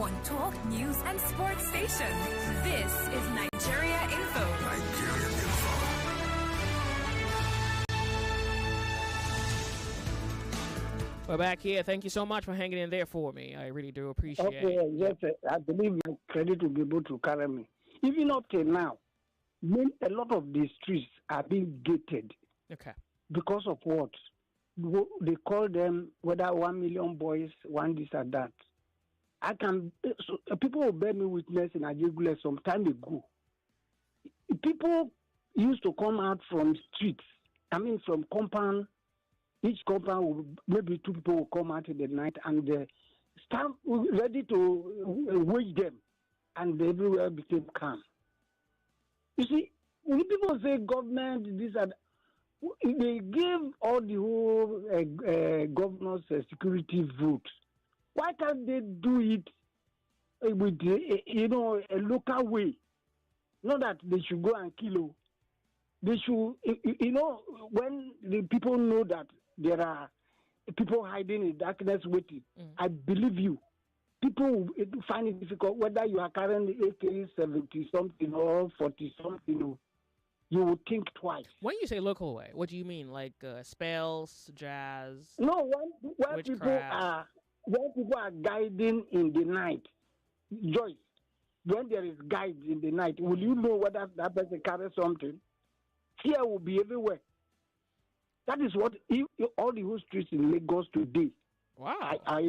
one talk, news, and sports station. This is Nigeria Info. Nigeria Info. We're back here. Thank you so much for hanging in there for me. I really do appreciate it. Okay, yes, I believe my credit will be able to carry me. Even up till now, a lot of the streets are being gated. Okay. Because of what? They call them whether 1 million boys, one this or that. People will bear me witness in Ajegule some time ago. People used to come out from streets, from compound. Each compound, maybe 2 people will come out in the night and stand ready to wage them, and everywhere became calm. You see, when people say government, this and they give all the whole governors security vote. Why can't they do it with a local way? Not that they should go and kill. They should, when the people know that there are people hiding in darkness waiting. I believe you. People will find it difficult whether you are carrying AK-70 something or 40 something. You will think twice. When you say local way, what do you mean? Like spells, jazz? No, when people are guiding in the night, Joyce, when there is guides in the night, will you know whether that person carries something? Fear will be everywhere. That is what all the whole streets in Lagos today. Wow. I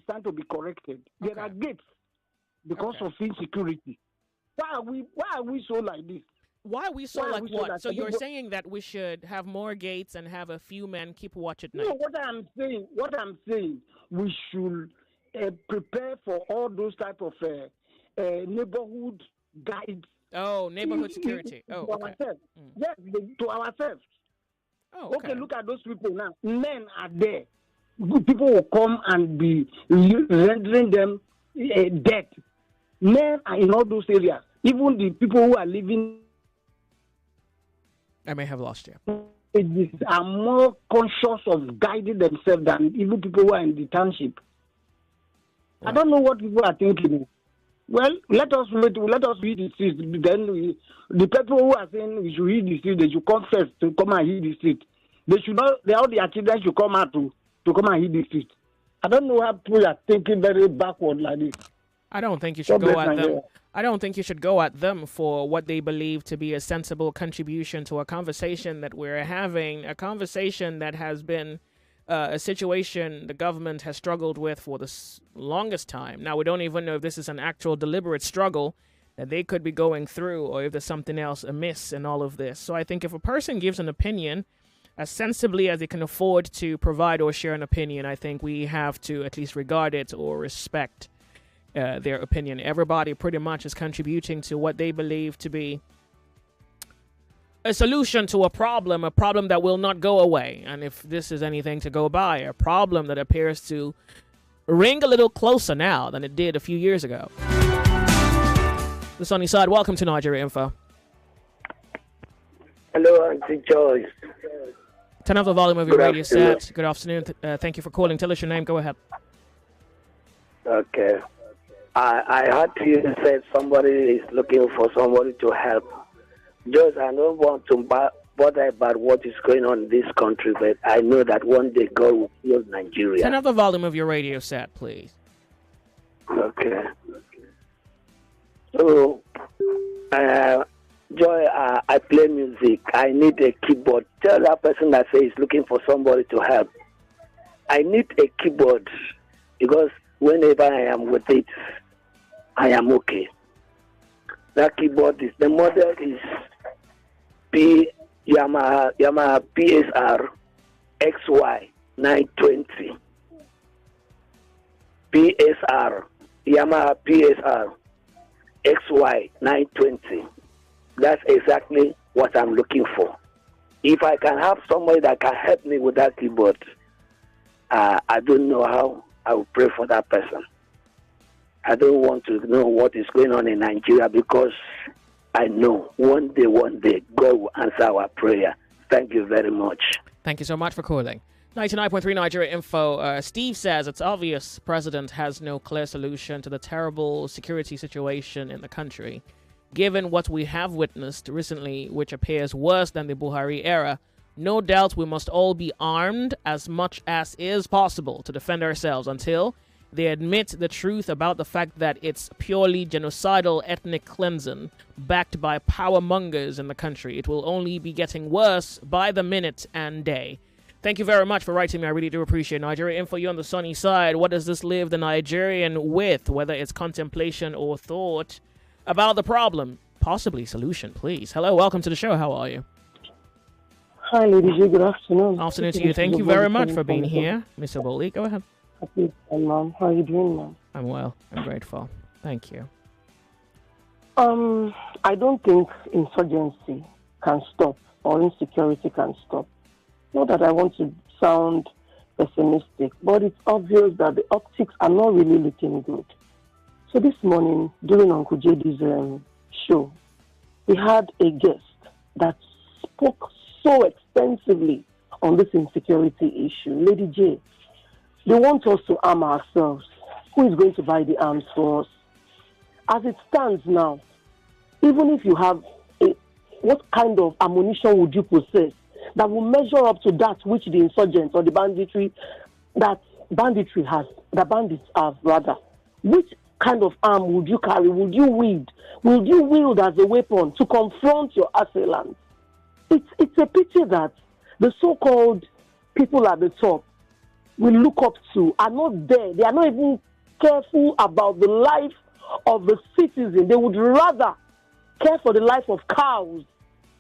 stand to be corrected. Okay. There are gates because of insecurity. Why are we so like this? Why are we so like what? So you're saying that we should have more gates and have a few men keep watch at night? No, what I'm saying, we should prepare for all those type of neighborhood guides. Oh, neighborhood security. To ourselves. Yes, to ourselves. Oh, okay. Look at those people now. Men are there. People will come and be rendering them dead. Men are in all those areas. Even the people who are living, I may have lost you. Are more conscious of guiding themselves than even people who are in the township. Wow. I don't know what people are thinking. Well, let us wait. Let us read the streets. Then the people who are saying we should read the street, they should come first to come and read the street. They should not. All the children should come out to come and read the street. I don't know how people are thinking very backward like this. I don't think you should go at them. I don't think you should go at them for what they believe to be a sensible contribution to a conversation that we're having, a conversation that has been a situation the government has struggled with for the longest time. Now, we don't even know if this is an actual deliberate struggle that they could be going through or if there's something else amiss in all of this. So I think if a person gives an opinion as sensibly as they can afford to provide or share an opinion, I think we have to at least regard it or respect their opinion. Everybody pretty much is contributing to what they believe to be a solution to a problem that will not go away. And if this is anything to go by, a problem that appears to ring a little closer now than it did a few years ago. The Sunny Side, welcome to Nigeria Info. Hello, Auntie Joyce. Turn off the volume of your radio set. Good afternoon. Thank you for calling. Tell us your name. Go ahead. Okay. I heard you said somebody is looking for somebody to help. Just, I don't want to bother about what is going on in this country, but I know that one day God will heal Nigeria. Turn up the volume of your radio set, please. Okay. So, Joy, I play music. I need a keyboard. Tell that person that says looking for somebody to help. I need a keyboard because whenever I am with it, I am okay. That keyboard is, the model is Yamaha PSR XY 920. Yamaha PSR XY 920. That's exactly what I'm looking for. If I can have somebody that can help me with that keyboard, I don't know how I will pray for that person. I don't want to know what is going on in Nigeria because I know one day, God will answer our prayer. Thank you very much. Thank you so much for calling. 99.3 Nigeria Info. Steve says it's obvious president has no clear solution to the terrible security situation in the country. Given what we have witnessed recently, which appears worse than the Buhari era, no doubt we must all be armed as much as is possible to defend ourselves until they admit the truth about the fact that it's purely genocidal ethnic cleansing backed by power mongers in the country. It will only be getting worse by the minute and day. Thank you very much for writing me. I really do appreciate it. Nigeria Info, you on the sunny side. What does this leave the Nigerian with, whether it's contemplation or thought about the problem? Possibly solution, please. Hello, welcome to the show. How are you? Hi, Lady J. Good afternoon. Afternoon to you. Thank you very much for being here. Mr. Boli, go ahead. Happy, Mom. How are you doing, Mom? I'm well. I'm grateful. Thank you. I don't think insurgency can stop or insecurity can stop. Not that I want to sound pessimistic, but it's obvious that the optics are not really looking good. So this morning, during Uncle JD's show, we had a guest that spoke so extensively on this insecurity issue. Lady J, they want us to arm ourselves. Who is going to buy the arms for us? As it stands now, even if you have what kind of ammunition would you possess that will measure up to that which the insurgents or the bandits have rather? Which kind of arm would you carry? Would you wield as a weapon to confront your assailants? It's a pity that the so-called people at the top we look up to are not there. They are not even careful about the life of the citizen. They would rather care for the life of cows.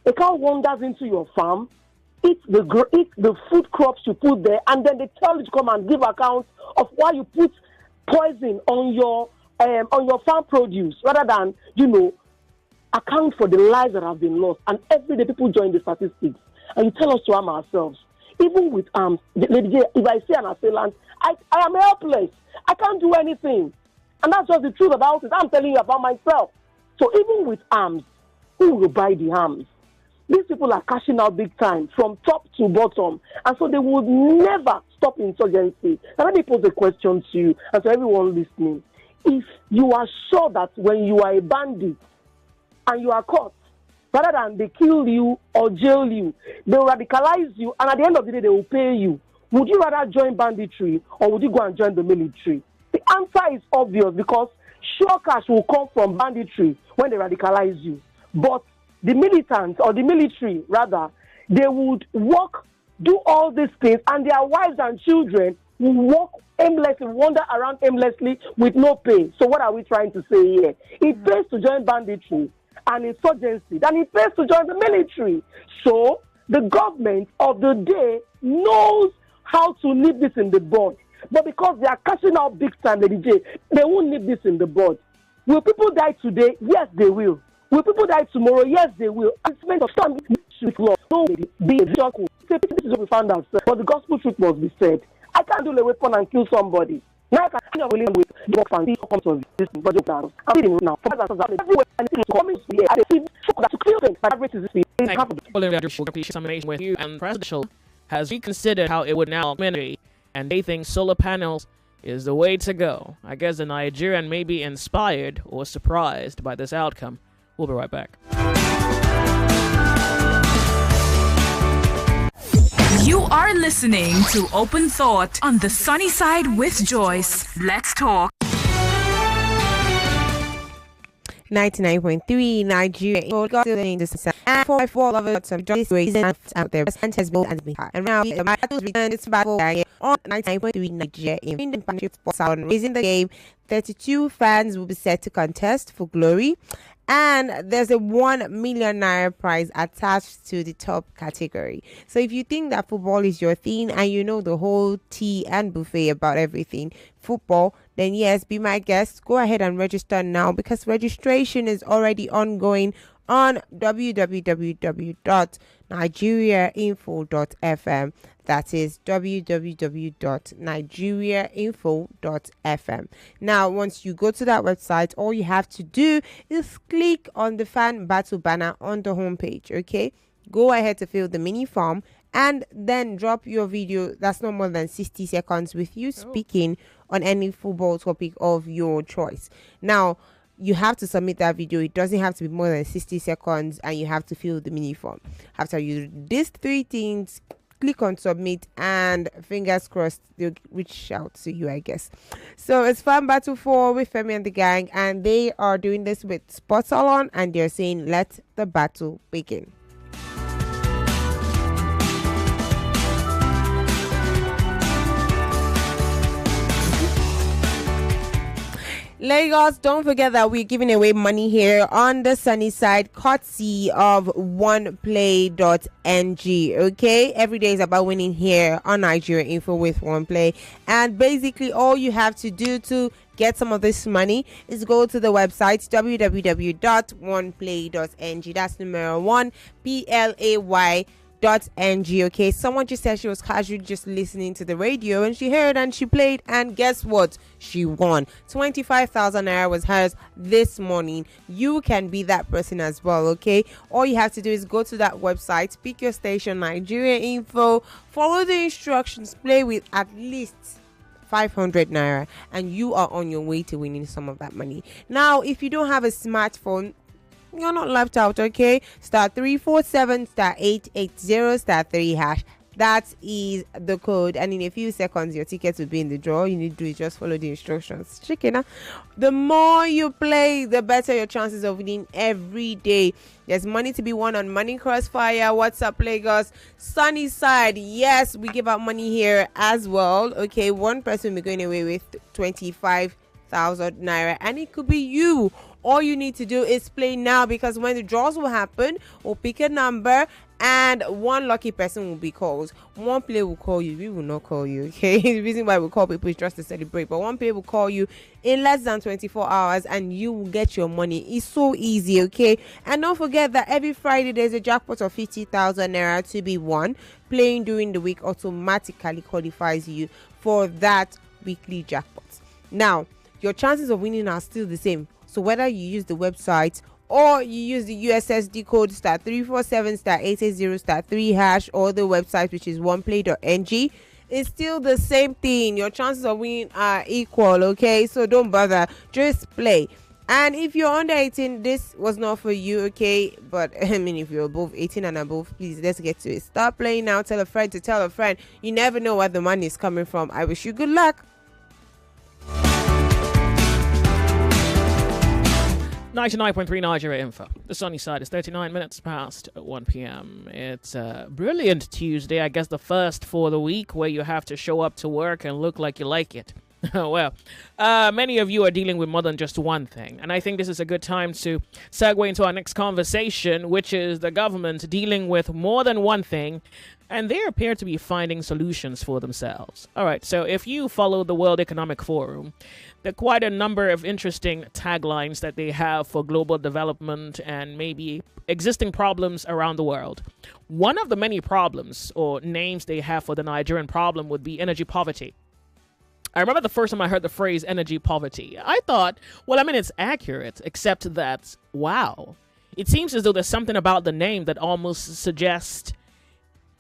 A cow wanders into your farm, eat the food crops you put there, and then they tell you to come and give account of why you put poison on your farm produce, rather than account for the lives that have been lost. And every day people join the statistics, and you tell us to arm ourselves. Even with arms, Lady J, if I see an assailant, I am helpless. I can't do anything. And that's just the truth about it. I'm telling you about myself. So even with arms, who will buy the arms? These people are cashing out big time from top to bottom. And so they would never stop insurgency. And let me pose a question to you and to everyone listening. If you are sure that when you are a bandit and you are caught, rather than they kill you or jail you, they will radicalize you, and at the end of the day, they will pay you. Would you rather join banditry or would you go and join the military? The answer is obvious, because sure cash will come from banditry when they radicalize you. But the militants, or the military rather, they would work, do all these things, and their wives and children will walk aimlessly, wander around aimlessly with no pay. So what are we trying to say here? It pays to join banditry and insurgency than it pays to join the military. So the government of the day knows how to nip this in the bud. But because they are cashing out big time, Lady J, they won't nip this in the bud. Will people die today? Yes, they will. Will people die tomorrow? Yes, they will. It's meant of time with law. No, be a joke. This is what we found out, but the gospel truth must be said. I can't do a weapon and kill somebody. Now I can with the box and see comes of this budget now. I'm reading now. Everywhere and it's coming to here. I see that to kill things. My average is this. Examination with you, and presidential has reconsidered how it would now manage, and they think solar panels is the way to go. I guess the Nigerian may be inspired or surprised by this outcome. We'll be right back. You are listening to Open Thought on the Sunny Side with Joyce. Let's talk. 99.3 Nigeria and 4 lovers of Joyce reasons out there and has built and been hard. And now the battles return its battle on 99.3 Nigeria in the partnership sports on raising the game. 32 fans will be set to contest for glory. And there's a 1 million naira prize attached to the top category. So if you think that football is your thing and you know the whole tea and buffet about everything football, then yes, be my guest. Go ahead and register now, because registration is already ongoing on www.nigeriainfo.fm. That is www.nigeriainfo.fm. Now, once you go to that website, all you have to do is click on the fan battle banner on the homepage. Okay, go ahead to fill the mini form and then drop your video that's not more than 60 seconds with you speaking on any football topic of your choice. Now, you have to submit that video. It doesn't have to be more than 60 seconds, and you have to fill the mini form. After you do these 3 things, click on submit, and fingers crossed they'll reach out to you, I guess. So it's Fan Battle 4 with Femi and the gang, and they are doing this with Sports Salon, and they're saying let the battle begin. Lagos, don't forget that we're giving away money here on the sunny side, courtesy of oneplay.ng. Okay, every day is about winning here on Nigeria Info with OnePlay, and basically all you have to do to get some of this money is go to the website www.oneplay.ng. That's number 1 PLAY.ng. Okay, someone just said she was casually just listening to the radio and she heard and she played, and guess what? She won. 25,000 naira was hers this morning. You can be that person as well. Okay, all you have to do is go to that website, pick your station, Nigeria Info, follow the instructions, play with at least 500 naira, and you are on your way to winning some of that money. Now, if you don't have a smartphone, you're not left out. Okay, *347 *880 *3 hash. That is the code, and in a few seconds your ticket will be in the draw. You need to do is just follow the instructions. Chicken. The more you play, the better your chances of winning every day. There's money to be won on Money Crossfire. What's up, Lagos? Sunny side, yes, we give out money here as well. Okay, one person will be going away with 25,000 naira, and it could be you. All you need to do is play now, because when the draws will happen, we'll pick a number and one lucky person will be called. One player will call you. We will not call you. Okay, the reason why we call people is just to celebrate, but one player will call you in less than 24 hours and you will get your money. It's so easy. Okay, and don't forget that every Friday there's a jackpot of 50,000 naira to be won. Playing during the week automatically qualifies you for that weekly jackpot. Now, your chances of winning are still the same. So whether you use the website or you use the USSD code *347 *880 *3 hash, or the website, which is oneplay.ng, it's still the same thing. Your chances of winning are equal. Okay, so don't bother, just play. And if you're under 18, this was not for you. Okay, but I mean, if you're above 18 and above, please, let's get to it. Start playing now. Tell a friend to tell a friend. You never know where the money is coming from. I wish you good luck. 99.3 Nigeria Info. The sunny side is 39 minutes past 1 p.m. It's a brilliant Tuesday, I guess the first for the week, where you have to show up to work and look like you like it. Well, many of you are dealing with more than just one thing, and I think this is a good time to segue into our next conversation, which is the government dealing with more than one thing, and they appear to be finding solutions for themselves. All right, so if you follow the World Economic Forum, there are quite a number of interesting taglines that they have for global development and maybe existing problems around the world. One of the many problems or names they have for the Nigerian problem would be energy poverty. I remember the first time I heard the phrase energy poverty, I thought, well, I mean, it's accurate, except that, wow, it seems as though there's something about the name that almost suggests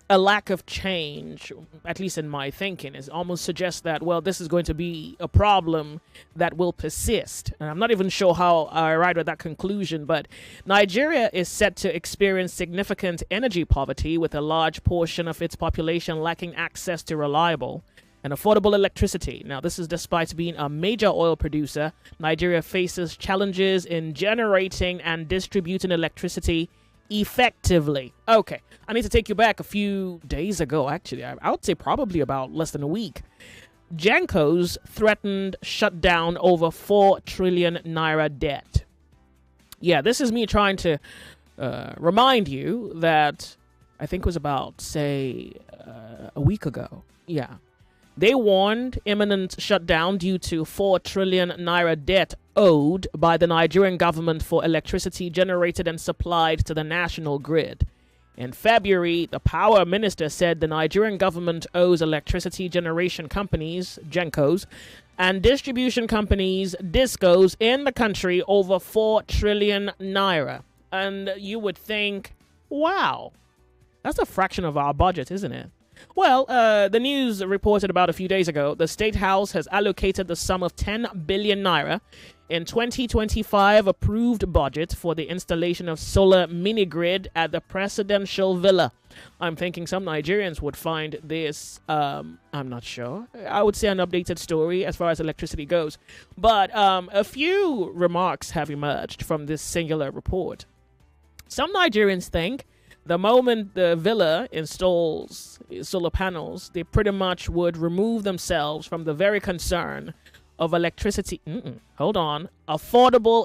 a lack of change, at least in my thinking. It almost suggests that, well, this is going to be a problem that will persist. And I'm not even sure how I arrived at that conclusion, but Nigeria is set to experience significant energy poverty, with a large portion of its population lacking access to reliable and affordable electricity. Now, this is despite being a major oil producer. Nigeria faces challenges in generating and distributing electricity effectively. Okay, I need to take you back a few days ago, actually. I would say probably about less than a week. Gencos threatened shut down over 4 trillion naira debt. Yeah, this is me trying to remind you that I think it was about, say, a week ago. Yeah. They warned imminent shutdown due to 4 trillion naira debt owed by the Nigerian government for electricity generated and supplied to the national grid. In February, the power minister said the Nigerian government owes electricity generation companies, Gencos, and distribution companies, Discos, in the country over 4 trillion naira. And you would think, wow, That's a fraction of our budget, isn't it? Well, the news reported about a few days ago, the State House has allocated the sum of 10 billion naira in 2025 approved budget for the installation of solar mini-grid at the presidential villa. I'm thinking some Nigerians would find this, I'm not sure, I would say an updated story as far as electricity goes. But a few remarks have emerged from this singular report. Some Nigerians think the moment the villa installs solar panels, they pretty much would remove themselves from the very concern of affordable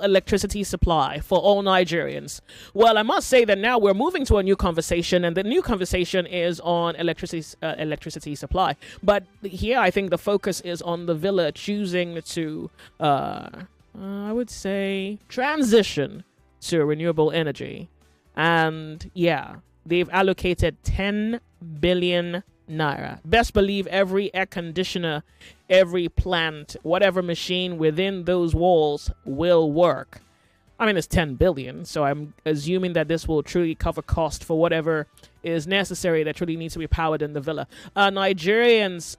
electricity supply for all Nigerians. Well, I must say that now we're moving to a new conversation, and the new conversation is on electricity supply. But here, I think the focus is on the villa choosing to, I would say, transition to renewable energy. And yeah, they've allocated 10 billion naira. Best believe every air conditioner, every plant, whatever machine within those walls will work. I mean, it's 10 billion, so I'm assuming that this will truly cover cost for whatever is necessary that truly needs to be powered in the villa. Nigerians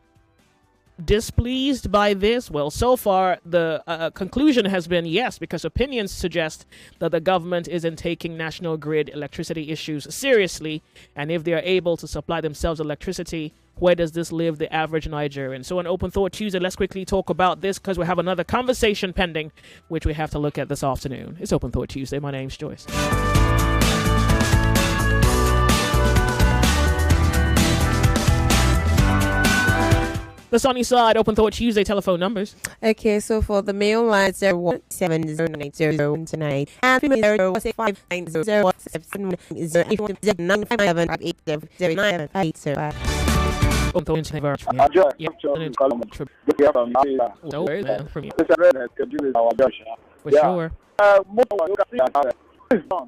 displeased by this? Well, so far the conclusion has been yes, because opinions suggest that the government isn't taking national grid electricity issues seriously, and if they are able to supply themselves electricity, where does this leave the average Nigerian? So on Open Thought Tuesday, let's quickly talk about this, because we have another conversation pending which we have to look at this afternoon. It's Open Thought Tuesday. My name's Joyce. The Sunny Side, Open Thought Tuesday telephone numbers. Okay, so for the mail line, 0170909 and female 065900709575809. For sure.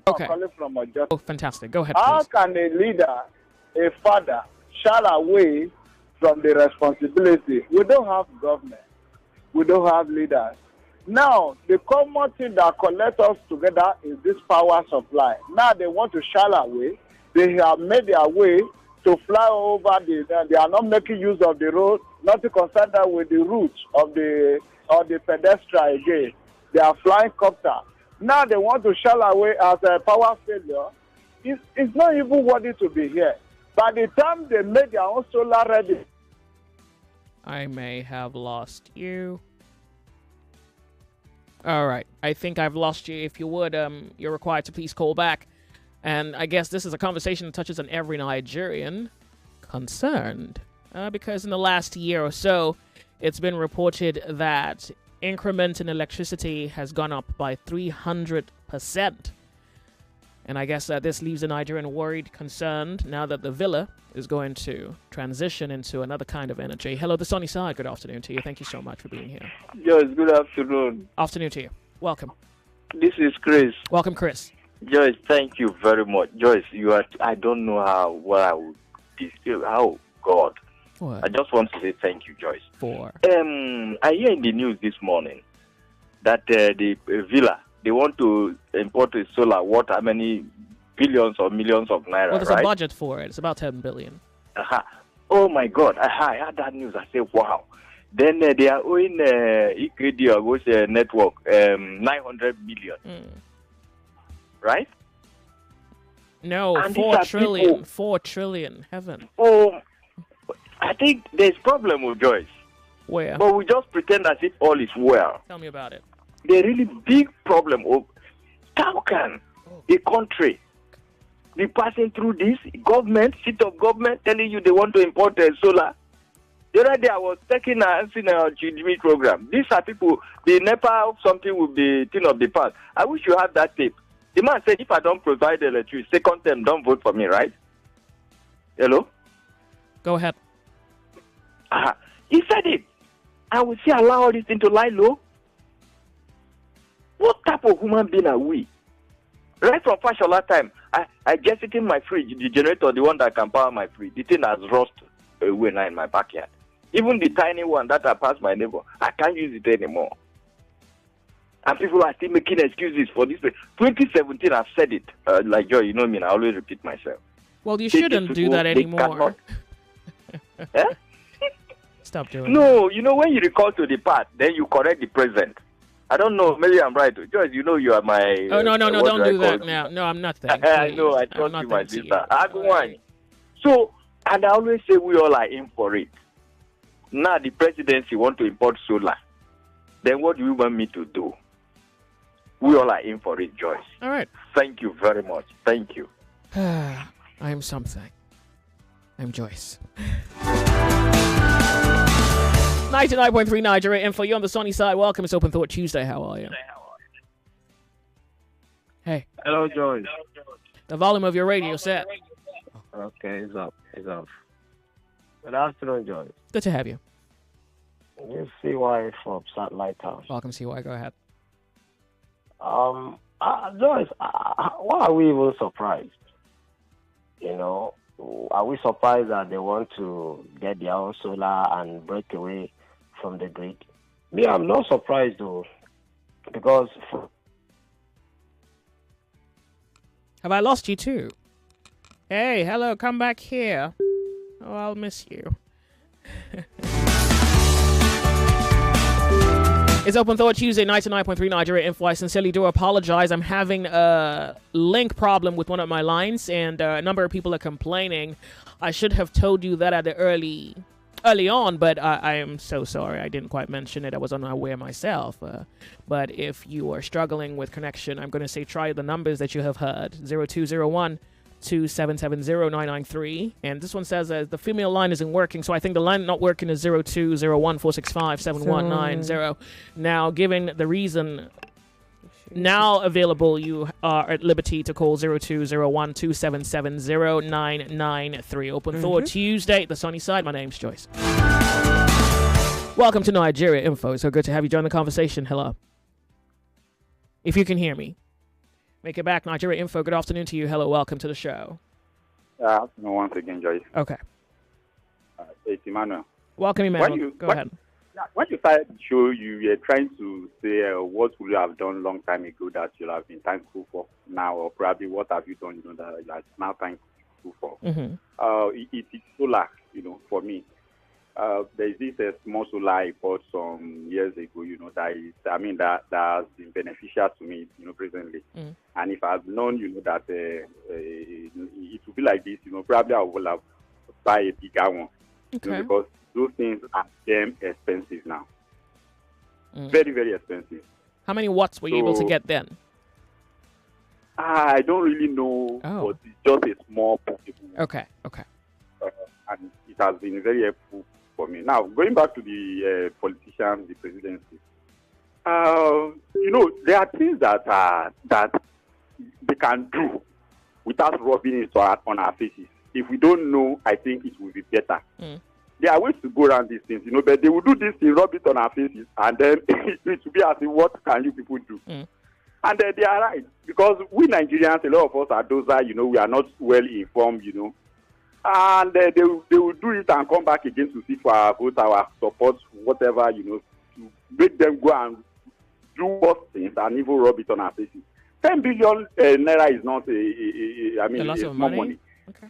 Okay. Oh, fantastic. Go ahead, please. How can a leader, a father, shy away from the responsibility? We don't have government. We don't have leaders. Now, the common thing that connects us together is this power supply. Now they want to shy away. They have made their way to fly over they are not making use of the road, not to consider with the route of the pedestrian again. They are flying copter. Now they want to shy away as a power failure. It's not even worthy to be here. By the time they made their own solar ready. I may have lost you. All right. I think I've lost you. If you would, you're required to please call back. And I guess this is a conversation that touches on every Nigerian concerned. Because in the last year or so, it's been reported that increment in electricity has gone up by 300%. And I guess this leaves the Nigerian worried, concerned, now that the villa is going to transition into another kind of energy. Hello, the Sunny Side. Good afternoon to you. Thank you so much for being here. Yes, good afternoon. Afternoon to you. Welcome. This is Chris. Welcome, Chris. Joyce, thank you very much. Joyce, I don't know what I would describe. How, God. What? I just want to say thank you, Joyce. For? I hear in the news this morning that the villa, they want to import a solar water, how many billions or millions of naira, Well, there's right? a budget for it. It's about 10 billion. Oh, my God. I had that news. I said, wow. Then they are owing Ikredi network 900 million. Right? No, And 4 trillion. people- 4 trillion. Heaven. Oh, I think there's problem with Joyce. Where? But we just pretend as if all is well. Tell me about it. The really big problem of how can a country be passing through this government, seat of government, telling you they want to import solar. The other day I was taking a GDP program. These are people, the NEPA something will be thing of the past. I wish you had that tape. The man said, if I don't provide the electricity, second term, don't vote for me, right? Hello? Go ahead. He said it. I will see allow all this thing to lie low. What type of human being are we? Right from Fashola time, I just sit in my fridge, the generator, the one that can power my fridge. The thing has rust away now in my backyard. Even the tiny one that I passed my neighbor, I can't use it anymore. And people are still making excuses for this. 2017, I've said it. Like Joy, you know me, I always repeat myself. Well, you shouldn't do that anymore. Eh? Stop doing No, when you recall to the past, then you correct the present. I don't know. Maybe I'm right. George, you are my... Oh, no, don't do that now. No, I'm not that. I know. I trust you, my sister. So, and I always say we all are in for it. Now the presidency want to import solar. Then what do you want me to do? We all are in for it, Joyce. All right. Thank you very much. Thank you. I'm something. I'm Joyce. 99.3 Nigeria Info. You on the sunny side. Welcome. It's Open Thought Tuesday. How are you? Hey. Hello, Joyce. The volume of your radio set. Okay, it's up. Good afternoon, Joyce. Good to have you. You CY from Satellite House. Welcome, CY. Go ahead. Joyce, why are we even surprised? Are we surprised that they want to get their own solar and break away from the grid? Me, I'm not surprised though, because... Have I lost you too? Hey, hello, come back here. Oh, I'll miss you. It's Open Thought Tuesday, 99.3 Nigeria Info. I sincerely do apologize. I'm having a link problem with one of my lines, and a number of people are complaining. I should have told you that at the early on, but I am so sorry. I didn't quite mention it. I was unaware myself. But if you are struggling with connection, I'm going to say try the numbers that you have heard. 0201 2770993, and this one says the female line isn't working, so I think the line not working is 0201-465-7190. Now, given the reason now available, you are at liberty to call 0201-2770993. Open Thought Tuesday, the sunny side. My name's Joyce. Welcome to Nigeria Info. So good to have you join the conversation. Hello. If you can hear me. Make it back, Nigeria Info. Good afternoon to you. Hello, welcome to the show. Afternoon once again, Joyce. Okay. It's Emmanuel. Welcome, Emmanuel. Go ahead. When you started the show, you were trying to say what would you have done long time ago that you'll have been thankful for now, or probably what have you done, that you are now thankful for. It's solar, for me. There's this small solar I bought some years ago, that has been beneficial to me, presently. And if I've known, that it would be like this, probably I will have buy a bigger one. Okay. Because those things are damn expensive now. Very, very expensive. How many watts were you able to get then? I don't really know, but it's just a small portable. Okay. And it has been very helpful for me. Now, going back to the politicians, the presidency, there are things that they can do without rubbing it on our faces. If we don't know, I think it will be better. There are ways to go around these things, but they will do this thing, rub it on our faces, and then it will be as if, what can you people do? And they are right, because we Nigerians, a lot of us are those that, we are not well informed, and they will do it and come back again to seek for our vote, our support, whatever, to make them go and do worse things and even rub it on our faces. 10 billion naira is not a lot of money. Okay.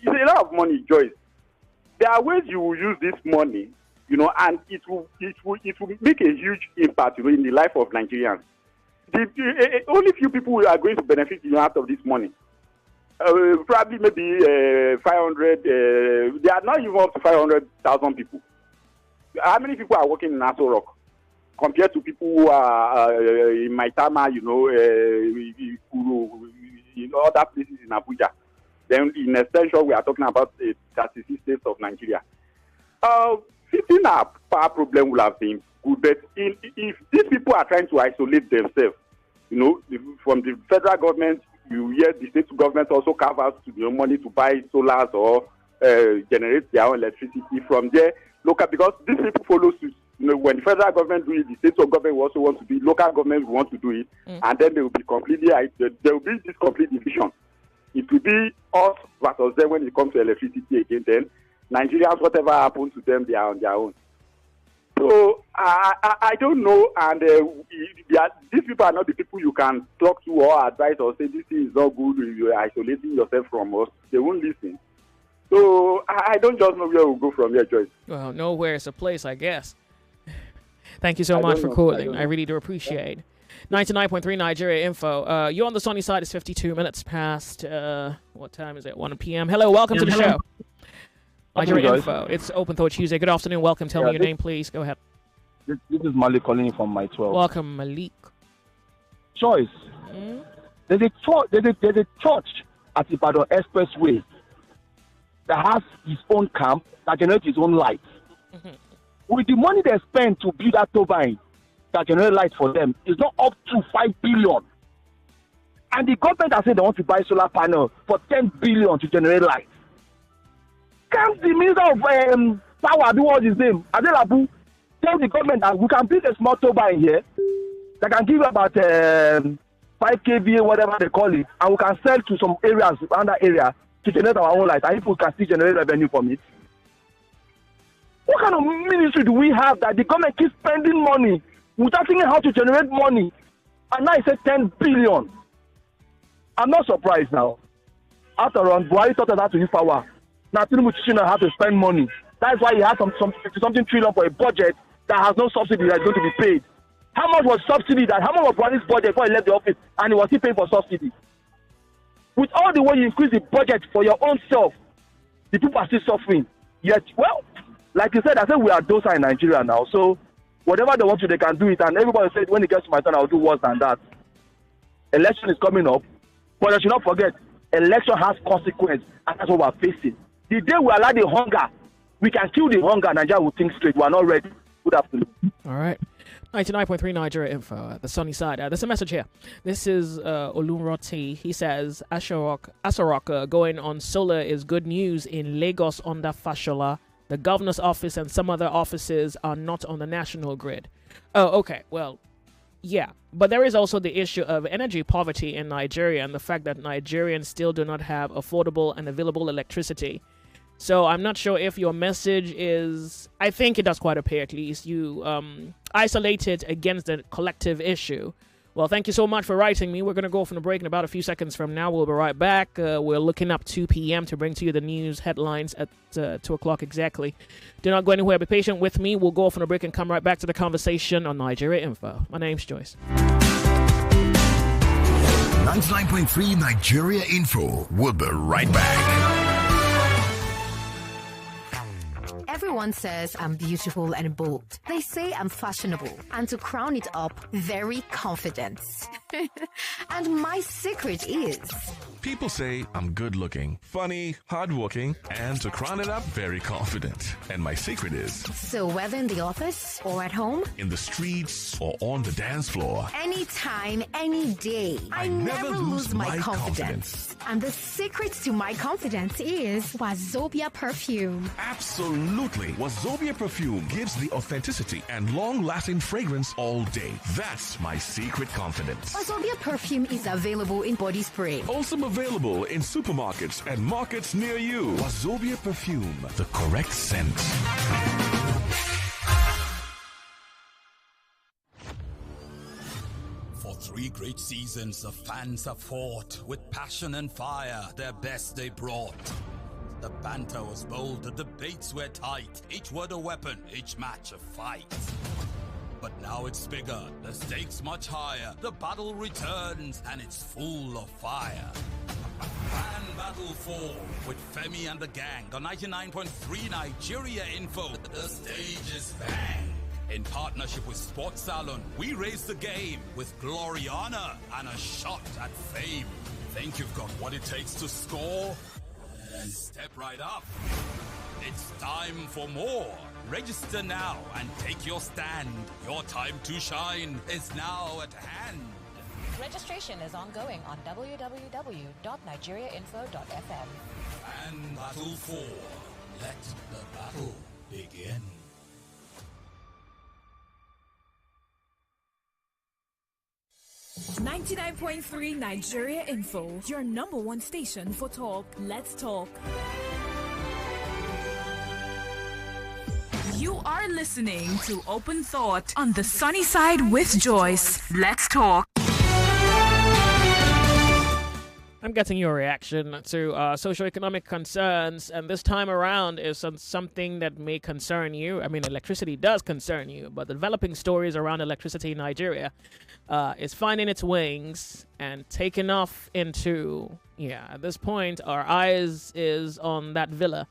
It's a lot of money, Joyce. There are ways you will use this money, and it will make a huge impact, in the life of Nigerians. Only few people are going to benefit, out of this money. Probably maybe 500. They are not even up to 500,000 people. How many people are working in Aso Rock compared to people who are in Maitama, Kuru, in other places in Abuja? Then in extension, we are talking about 36 states of Nigeria. Fixing our power problem will have been good, but if these people are trying to isolate themselves, from the federal government, you hear the state government also carve out money to buy solars or generate their own electricity from there, local, because these people follow suit. When the federal government do it, the state government will also want to do it, local government will want to do it, and then they will be there will be this complete division. It will be us versus them when it comes to electricity again. Then Nigerians, whatever happens to them, they are on their own. So I don't know, and these people are not the people you can talk to or advise or say this is not good. You're isolating yourself from us. They won't listen. So I don't just know where we'll go from here, Joyce. Well, nowhere is a place, I guess. Thank you so much for calling. I really do appreciate. 99.3 Nigeria Info. You're on the sunny side. It's 52 minutes past. What time is it? 1 p.m. Hello, welcome to the show. Nigeria Info. It's Open Thought Tuesday. Good afternoon. Welcome. Tell me your name, please. Go ahead. This is Malik calling from my 12. Welcome, Malik. Joyce. There's a church at Ibadan Expressway that has his own camp that generates his own light. With the money they spend to build that turbine that generate light for them, it's not up to 5 billion. And the government has said they want to buy solar panel for 10 billion to generate light. Can't the Minister of Power, what's his name, Adelabu, tell the government that we can build a small turbine here that can give about 5 kVA, whatever they call it, and we can sell to some areas around that area to generate our own light, and people can still generate revenue from it. What kind of ministry do we have that the government keeps spending money without thinking how to generate money? And now it says 10 billion. I'm not surprised now. After all, Buhari taught us how to use power. Now Tinubu teaching us how to spend money. That's why he has something trillion for a budget that has no subsidy that's going to be paid. How much was subsidy how much was Buhari's budget before he left the office and he was still paying for subsidy? With all the way you increase the budget for your own self, the people are still suffering. Yet, well, like you said, I said we are docile in Nigeria now. So whatever they want to, they can do it. And everybody said, when it gets to my turn, I'll do worse than that. Election is coming up. But I should not forget, election has consequence. And that's what we're facing. The day we allow the hunger, we can kill the hunger. Nigeria will think straight. We are not ready. Good afternoon. All right. 99.3 Nigeria Info, the sunny side. There's a message here. This is Olunroti. He says, Asarok going on solar is good news in Lagos under Fashola. The governor's office and some other offices are not on the national grid. Oh, okay. Well, yeah. But there is also the issue of energy poverty in Nigeria and the fact that Nigerians still do not have affordable and available electricity. So I'm not sure if your message is, I think it does quite appear at least, you isolate it against the collective issue. Well, thank you so much for writing me. We're going to go from the break in about a few seconds from now. We'll be right back. We're looking up 2 p.m. to bring to you the news headlines at 2 o'clock exactly. Do not go anywhere. Be patient with me. We'll go off on a break and come right back to the conversation on Nigeria Info. My name's Joyce. 99.3 Nigeria Info. We'll be right back. Everyone says I'm beautiful and bold. They say I'm fashionable. And to crown it up, very confident. And my secret is... People say I'm good looking, funny, hardworking, and to crown it up, very confident. And my secret is... So whether in the office or at home, in the streets or on the dance floor, anytime, any day, I never lose my confidence. And the secret to my confidence is Wazobia perfume. Absolutely. Wazobia perfume gives the authenticity and long-lasting fragrance all day. That's my secret confidence. Wazobia perfume is available in body spray. Also available in supermarkets and markets near you. Wazobia perfume, the correct scent. For 3 great seasons, the fans have fought with passion and fire. Their best they brought. The banter was bold, the debates were tight. Each word a weapon, each match a fight. But now it's bigger, the stakes much higher. The battle returns, and it's full of fire. Fan Battle 4 with Femi and the gang on 99.3 Nigeria Info. The stage is bang. In partnership with Sports Salon, we raise the game with glory, honor, and a shot at fame. Think you've got what it takes to score? Then step right up. It's time for more. Register now and take your stand. Your time to shine is now at hand. Registration is ongoing on www.nigeriainfo.fm. And Battle 4. Let the battle begin. .3 Nigeria Info, your number one station for talk. Let's talk. You are listening to Open Thought on the Sunny Side with Joyce. Let's talk. I'm getting your reaction to socioeconomic concerns, and this time around is something that may concern you. I mean, electricity does concern you, but developing stories around electricity in Nigeria is finding its wings and taking off into, at this point, our eyes is on that villa.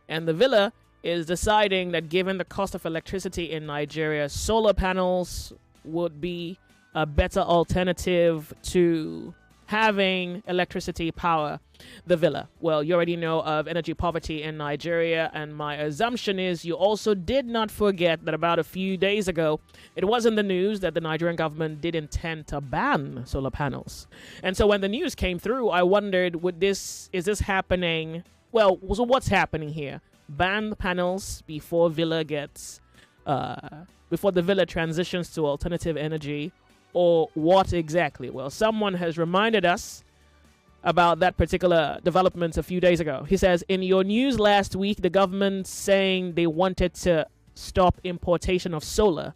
And the villa is deciding that given the cost of electricity in Nigeria, solar panels would be a better alternative to having electricity power the villa. Well, you already know of energy poverty in Nigeria, and my assumption is you also did not forget that about a few days ago, it was in the news that the Nigerian government did intend to ban solar panels. And so when the news came through, I wondered, is this happening? Well, so what's happening here? Ban the panels before before the villa transitions to alternative energy, or what exactly? Well, someone has reminded us about that particular development a few days ago. He says, in your news last week, the government saying they wanted to stop importation of solar.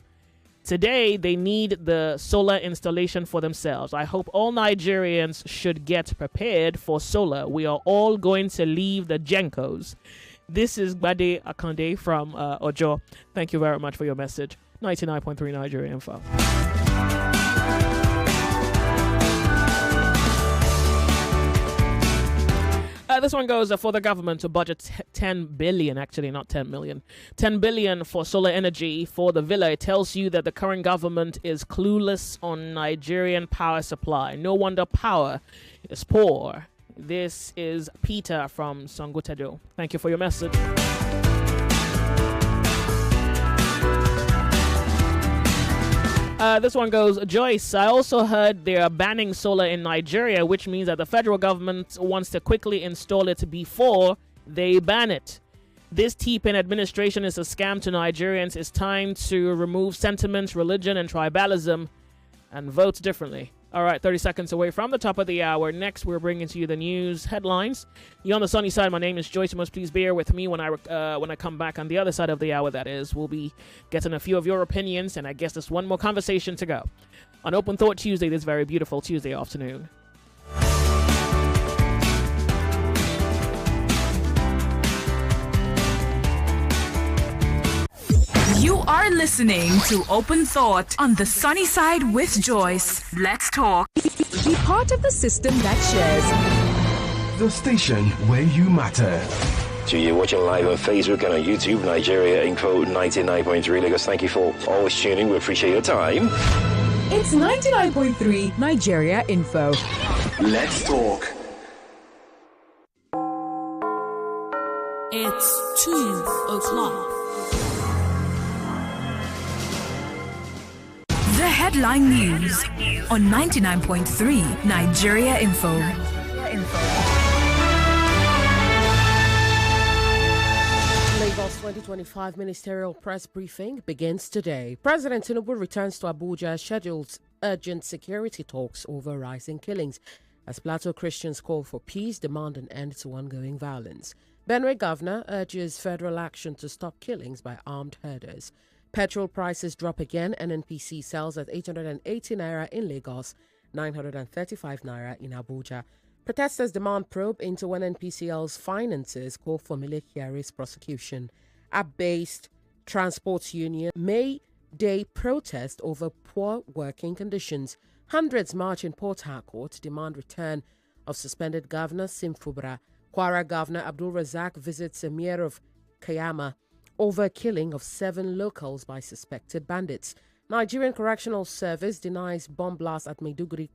Today, they need the solar installation for themselves. I hope all Nigerians should get prepared for solar. We are all going to leave the Genkos. This is Bade Akande from Ojo. Thank you very much for your message. 99.3 Nigeria Info. This one goes for the government to budget 10 billion, actually not 10 million, 10 billion for solar energy for the villa. It tells you that the current government is clueless on Nigerian power supply. No wonder power is poor. This is Peter from Songotedo. Thank you for your message. This one goes, Joyce, I also heard they are banning solar in Nigeria, which means that the federal government wants to quickly install it before they ban it. This T-Pen administration is a scam to Nigerians. It's time to remove sentiment, religion, and tribalism and vote differently. All right, 30 seconds away from the top of the hour. Next, we're bringing to you the news headlines. You're on the sunny side. My name is Joyce. You must please bear with me when I come back on the other side of the hour, that is. We'll be getting a few of your opinions, and I guess there's one more conversation to go. On Open Thought Tuesday, this very beautiful Tuesday afternoon. You are listening to Open Thought on the Sunny Side with Joyce. Let's talk. Be part of the system that shares. The station where you matter. So you're watching live on Facebook and on YouTube, Nigeria Info 99.3 Lagos. Thank you for always tuning. We appreciate your time. It's 99.3 Nigeria Info. Let's talk. It's 2 o'clock. The headline news on 99.3 Nigeria Info. Lagos 2025 ministerial press briefing begins today. President Tinubu returns to Abuja, schedules urgent security talks over rising killings as Plateau Christians call for peace, demand an end to ongoing violence. Benue governor urges federal action to stop killings by armed herders. Petrol prices drop again. NNPC sells at 880 naira in Lagos, 935 naira in Abuja. Protesters demand probe into NNPCL's finances, call for Mele Kyari's prosecution. App-based transport union May Day protest over poor working conditions. Hundreds march in Port Harcourt, demand return of suspended governor Simfubra. Kwara governor Abdul Razak visits Emir of Kayama over killing of 7 locals by suspected bandits. Nigerian Correctional Service denies bomb blast at Maiduguri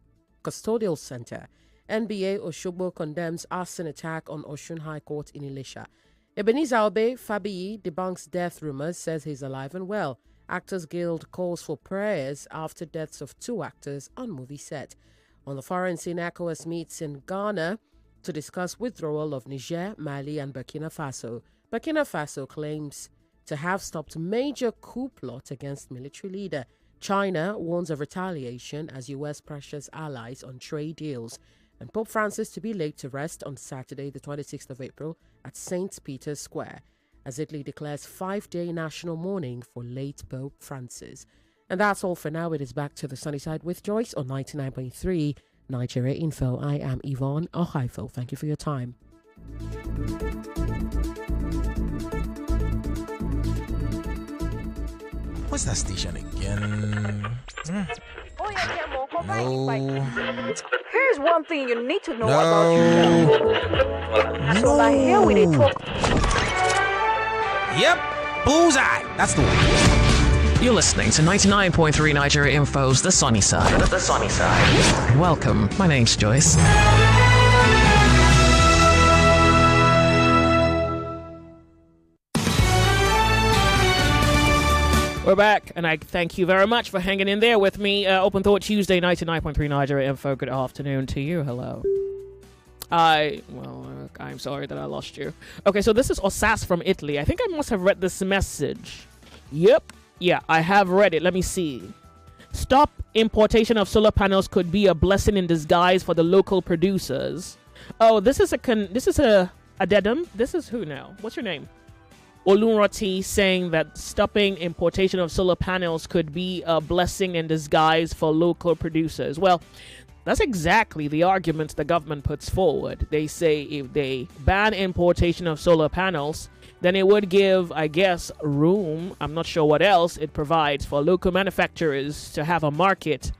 Custodial Center. NBA Oshogbo condemns arson attack on Oshun High Court in Elisha. Ebenezer Obe Fabiyi debunks death rumors, says he's alive and well. Actors Guild calls for prayers after deaths of 2 actors on movie set. On the foreign scene, ECOWAS meets in Ghana to discuss withdrawal of Niger, Mali, and Burkina Faso. Burkina Faso claims to have stopped major coup plot against military leader. China warns of retaliation as U.S. pressures allies on trade deals. And Pope Francis to be laid to rest on Saturday, the 26th of April, at St. Peter's Square. as Italy declares 5-day national mourning for late Pope Francis. And that's all for now. It is back to the sunny side with Joyce on 99.3 Nigeria Info. I am Yvonne Ohaifo. Thank you for your time. What's that station again? No. Here's one thing you need to know about yourself. So like here we dey talk. Yep, bullseye. That's the one. You're listening to 99.3 Nigeria Info's The Sunny Side. The sunny side. Welcome. My name's Joyce. We're back, and I thank you very much for hanging in there with me. Open Thought Tuesday, 99.3 Nigeria Info. Good afternoon to you. Hello. I'm sorry that I lost you. Okay, so this is Osas from Italy. I think I must have read this message. Yep. Yeah, I have read it. Let me see. Stop importation of solar panels could be a blessing in disguise for the local producers. Oh, this is a addendum. This is who now? What's your name? Olunroti saying that stopping importation of solar panels could be a blessing in disguise for local producers. Well, that's exactly the argument the government puts forward. They say if they ban importation of solar panels, then it would give, I guess, room, I'm not sure what else it provides, for local manufacturers to have a market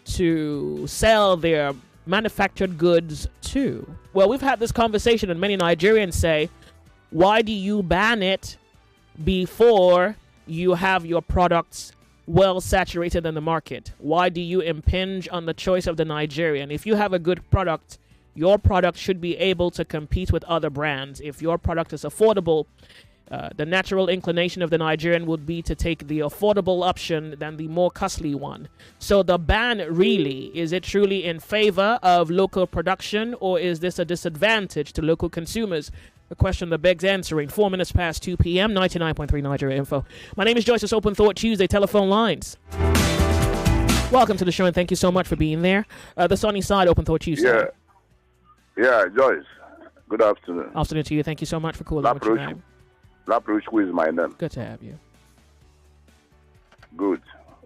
to sell their manufactured goods to. Well, we've had this conversation, and many Nigerians say, why do you ban it before you have your products well saturated in the market? Why do you impinge on the choice of the Nigerian? If you have a good product, your product should be able to compete with other brands. If your product is affordable, the natural inclination of the Nigerian would be to take the affordable option than the more costly one. So the ban really, is it truly in favor of local production, or is this a disadvantage to local consumers? A question that begs answering. 4 minutes past 2 p.m., 99.3 Nigeria Info. My name is Joyce. It's Open Thought Tuesday. Telephone lines. Welcome to the show, and thank you so much for being there. The sunny side, Open Thought Tuesday. Yeah, Joyce. Good afternoon. Afternoon to you. Thank you so much for calling. Laprush, who is my name? Good to have you. Good.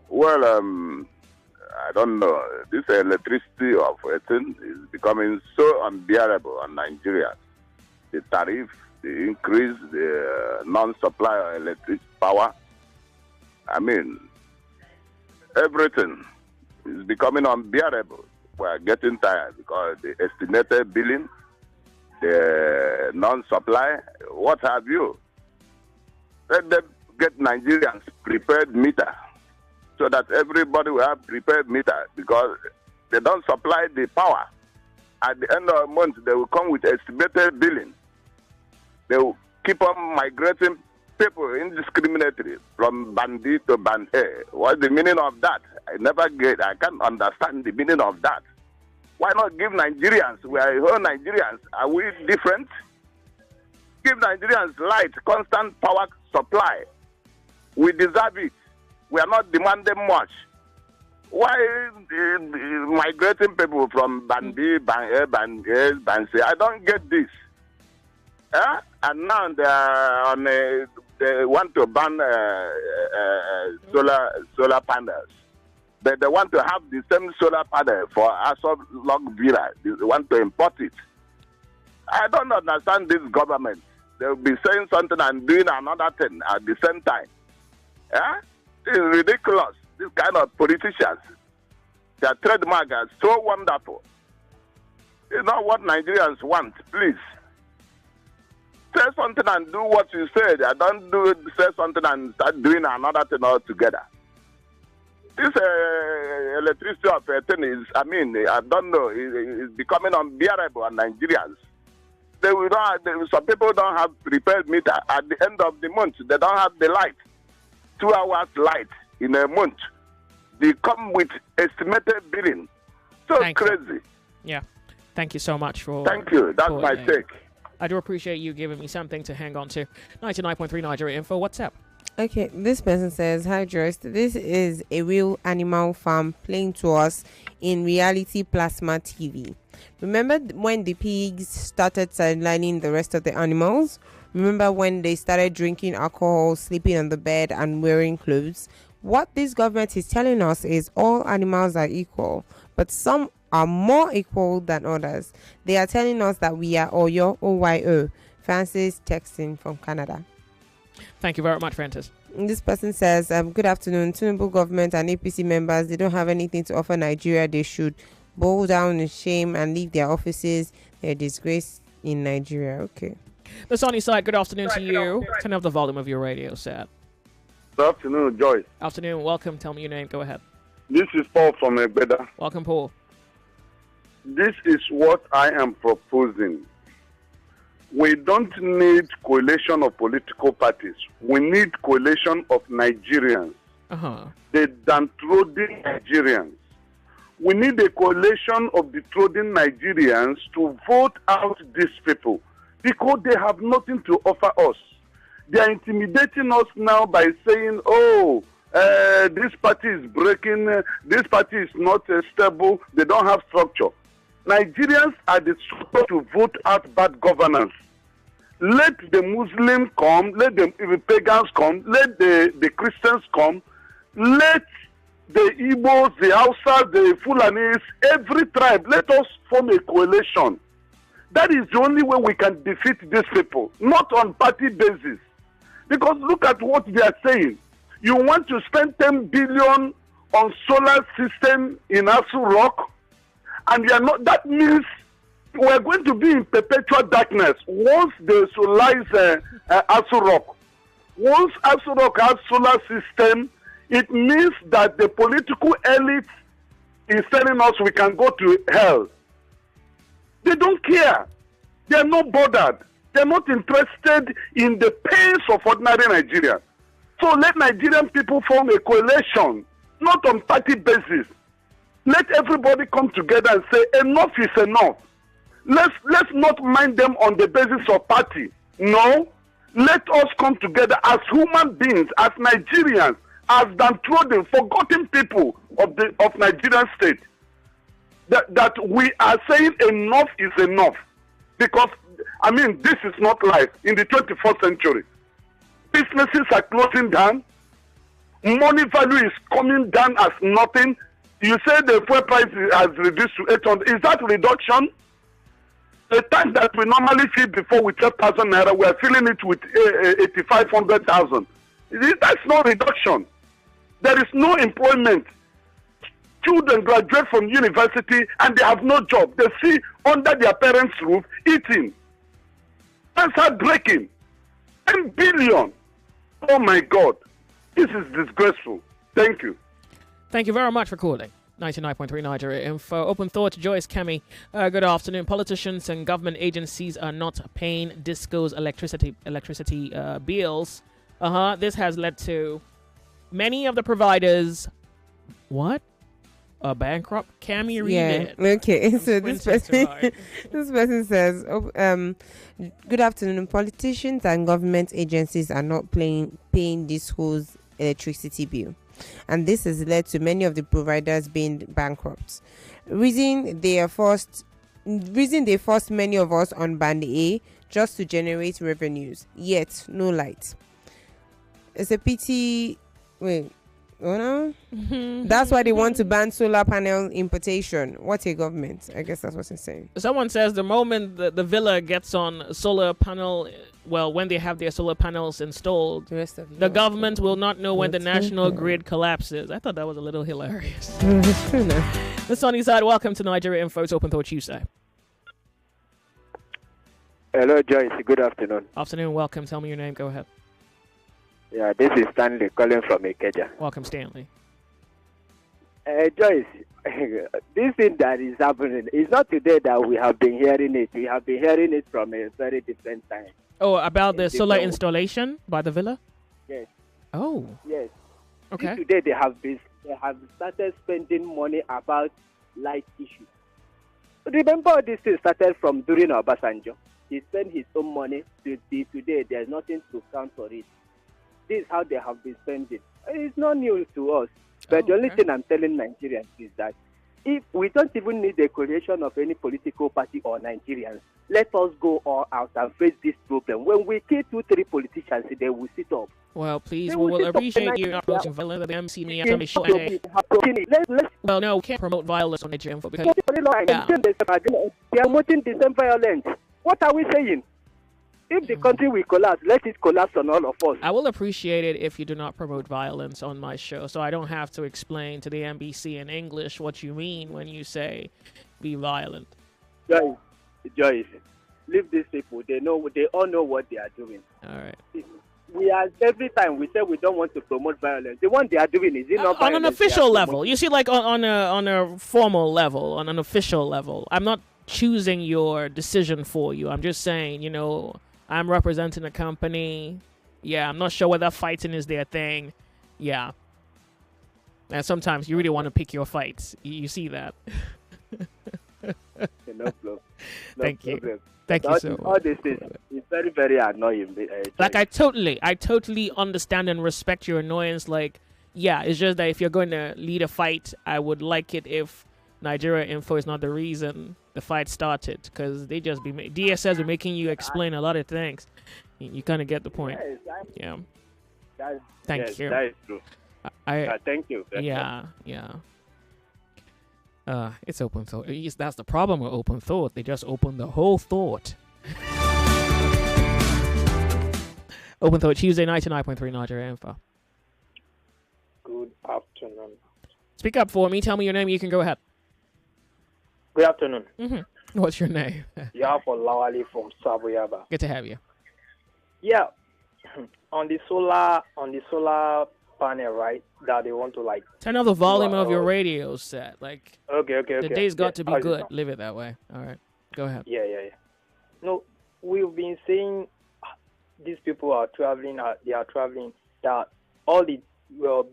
Well, I don't know. This electricity of 18 is becoming so unbearable on Nigeria. The tariff, the increase, the non-supply of electric power. I mean, everything is becoming unbearable. We are getting tired because the estimated billing, the non-supply, what have you. Let them get Nigerians prepared meter so that everybody will have prepared meter because they don't supply the power. At the end of the month, they will come with estimated billing. They will keep on migrating people indiscriminately from band D to band A. What's the meaning of that? I can't understand the meaning of that. Why not give Nigerians, we are all Nigerians, are we different? Give Nigerians light, constant power supply. We deserve it. We are not demanding much. Why migrating people from band B, band A, band C? I don't get this. And now they want to ban solar panels. But they want to have the same solar panel for Aso Log Villa. They want to import it. I don't understand this government. They'll be saying something and doing another thing at the same time. It's ridiculous. This kind of politicians, their trademark is so wonderful. It's not what Nigerians want, please. Say something and do what you said. I don't say something and start doing another thing altogether. This electricity of thing is, I don't know, it's becoming unbearable on Nigerians. Some people don't have prepared meter. At the end of the month, they don't have the light. 2 hours light in a month. They come with estimated billing. Thank crazy. You. Yeah. Thank you so much for... Thank you. That's my take. I do appreciate you giving me something to hang on to. 99.3 Nigeria Info. What's up? Okay, this person says, hi Joyce, this is a real animal farm playing to us in reality plasma TV. Remember when the pigs started sidelining the rest of the animals? Remember when they started drinking alcohol, sleeping on the bed, and wearing clothes? What this government is telling us is all animals are equal, but some are more equal than others. They are telling us that we are Oyo, OYO. Francis texting from Canada. Thank you very much, Francis. This person says, good afternoon. Tinubu government and APC members, they don't have anything to offer Nigeria. They should bow down in shame and leave their offices. They're a disgrace in Nigeria. Okay. The Sunny Side, good afternoon to you. Turn up the volume of your radio set. Good afternoon, Joyce. Afternoon, welcome. Tell me your name. Go ahead. This is Paul from Egbeda. Welcome, Paul. This is what I am proposing. We don't need coalition of political parties. We need coalition of Nigerians. The downtrodden Nigerians. We need a coalition of the trodden Nigerians to vote out these people because they have nothing to offer us. They are intimidating us now by saying, this party is breaking, this party is not stable, they don't have structure. Nigerians are the supposed to vote out bad governance. Let the Muslims come, let the pagans come, let the Christians come, let the Igbos, the Hausa, the Fulanis, every tribe, let us form a coalition. That is the only way we can defeat these people, not on party basis. Because look at what they are saying. You want to spend 10 billion on solar system in Asu Rock, and you are not. That means we are going to be in perpetual darkness once they solarize Asu Rock. Once Asu Rock has solar system, it means that the political elite is telling us we can go to hell. They don't care. They are not bothered. They are not interested in the pains of ordinary Nigerians. So let Nigerian people form a coalition, not on party basis. Let everybody come together and say enough is enough. Let's not mind them on the basis of party. No, let us come together as human beings, as Nigerians, as downtrodden, forgotten people of Nigerian state. That we are saying enough is enough. Because, this is not life in the 21st century. Businesses are closing down. Money value is coming down as nothing. You say the fuel price has reduced to 800. Is that reduction? The tax that we normally feel before with 12,000 naira, we are feeling it with 8,500,000. That's no reduction. There is no employment. Children graduate from university and they have no job. They see under their parents' roof eating. That's heartbreaking. 10 billion. Oh my God. This is disgraceful. Thank you. Thank you very much for calling. 99.3 Nigeria Info. Open Thought, Joyce Kemi. Good afternoon. Politicians and government agencies are not paying discos electricity bills. This has led to many of the providers. What? A bankrupt? Cammy read it. Okay. So this person says, good afternoon. Politicians and government agencies are not paying discos electricity bill. And this has led to many of the providers being bankrupt. Reason they forced many of us on band A just to generate revenues, yet no light. It's a pity. Wait, oh no? That's why they want to ban solar panel importation. What a government. I guess that's what he's saying. Someone says the moment the villa gets on solar panel, well, when they have their solar panels installed, the government will not know when the national grid collapses. I thought that was a little hilarious. The Sunny Side, welcome to Nigeria Info. It's Open Thought Tuesday. Hello, Joyce. Good afternoon. Afternoon, welcome. Tell me your name. Go ahead. Yeah, this is Stanley calling from Ikeja. Welcome, Stanley. Joyce, this thing that is happening, it's not today that we have been hearing it. We have been hearing it from a very different time. Oh, about the solar installation by the villa? Yes. Oh. Yes. Okay. Today they have started spending money about light issues. Remember, this thing started from during Obasanjo. He spent his own money. Today there's nothing to count for it. This is how they have been spending. It's not new to us. But the only thing I'm telling Nigerians is that if we don't even need the creation of any political party or Nigerians, let us go all out and face this problem. When we kill 2-3 politicians, they will sit up. Well, please, we will appreciate you not approaching violence. The MC me and show. Well, no, we can't promote violence on the gym because they are promoting the same violence. What are we saying? If the country will collapse, let it collapse on all of us. I will appreciate it if you do not promote violence on my show, so I don't have to explain to the NBC in English what you mean when you say be violent. Joyce, leave these people. They all know what they are doing. All right. Every time we say we don't want to promote violence, the one they are doing is not on an official level. You see, like on a formal level, on an official level. I'm not choosing your decision for you. I'm just saying, I'm representing a company. Yeah, I'm not sure whether fighting is their thing. Yeah. And sometimes you really want to pick your fights. You see that. No problem. Thank you. Thank you so much. All this is very, very annoying. Like, I totally understand and respect your annoyance. Like, yeah, it's just that if you're going to lead a fight, I would like it if Nigeria Info is not the reason the fight started, because they just be DSS are making you explain a lot of things. You kind of get the point. Yeah. Thank you. That is true. Thank you. Yeah. It's open thought. That's the problem with open thought. They just open the whole thought. Open Thought Tuesday, 99.3 Nigeria Info. Good afternoon. Speak up for me. Tell me your name. You can go ahead. Good afternoon. Mm-hmm. What's your name? For Lawali from Saboyaba. Good to have you. Yeah. On the solar panel, right? That they want to turn up the volume of your radio set. Okay. The day's got to be good. Leave it that way. All right. Go ahead. Yeah. No, we've been saying these people are traveling. They are traveling. That all the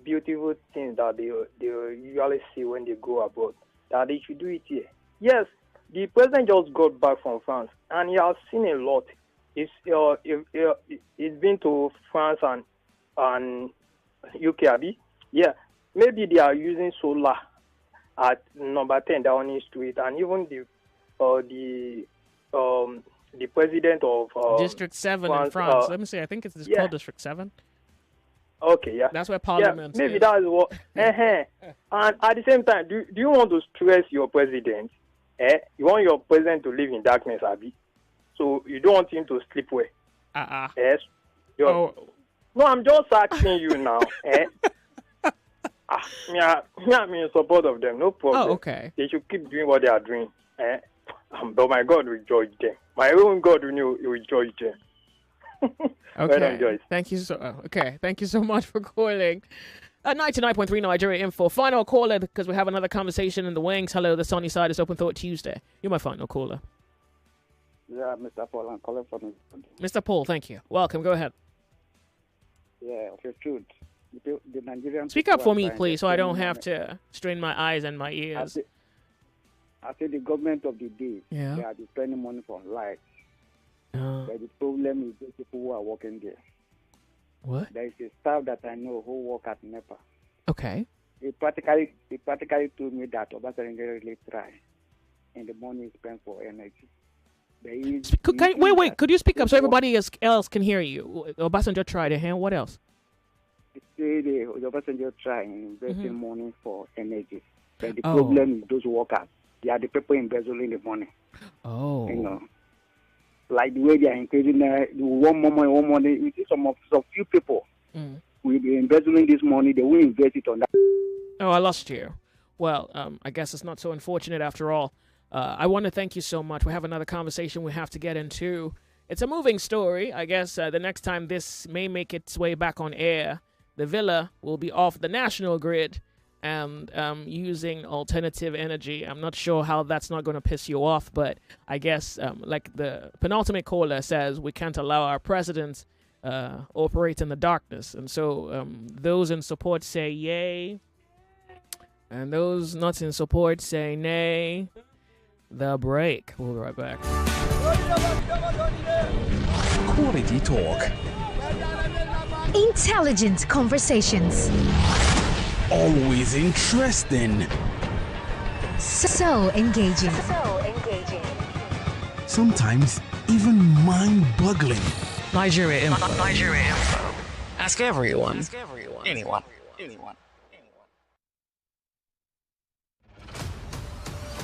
beautiful things that they usually see when they go abroad, that they should do it here. Yes, the president just got back from France, and he has seen a lot. He's been to France and UK, Abi. Yeah, maybe they are using solar at number 10 Downing Street, and even the president of District 7 in France. Let me see. I think it's called District 7. Okay, yeah. That's where Parliament maybe is. That is what. And at the same time, do you want to stress your president? You want your president to live in darkness, Abi? So you don't want him to sleep well? Yes. No, I'm just asking you now. I'm in support of them. No problem. Oh, okay. They should keep doing what they are doing. But my God will judge them. My own God will judge them. Okay. Thank you Thank you so much for calling. 99.3 Nigeria Info. Final caller, because we have another conversation in the wings. Hello, the sunny side is Open Thought Tuesday. You're my final caller. Yeah, Mr. Paul, I'm calling from Mr. Paul, thank you. Welcome. Go ahead. Yeah, the truth. The Nigerian. Speak up for me, please, so I don't have to strain my eyes and my ears. I say the government of the day. Yeah. They are spending money for lights. But the problem is those people who are working there. What? There is a staff that I know who work at NEPA. Okay. They practically told me that Obasanjo really try, and the money is spent for energy. Wait. Could you speak up so everybody else can hear you? Obasanjo tried it. What else? The Obasanjo try investing money for energy. But the problem is those workers. They are the people embezzling the money. Oh. Like the way they are increasing one more. You see some few people will be embezzling this money. They will invest it on that. Oh, I lost you. Well, I guess it's not so unfortunate after all. I want to thank you so much. We have another conversation we have to get into. It's a moving story. I guess the next time this may make its way back on air, the villa will be off the national grid and using alternative energy. I'm not sure how that's not going to piss you off, but I guess like the penultimate caller says, we can't allow our president operate in the darkness. And so those in support say yay, and those not in support say nay. The break. We'll be right back. Quality talk. Intelligent conversations. Always interesting. So engaging. Sometimes even mind-boggling. Nigeria Info. Ask everyone. Anyone.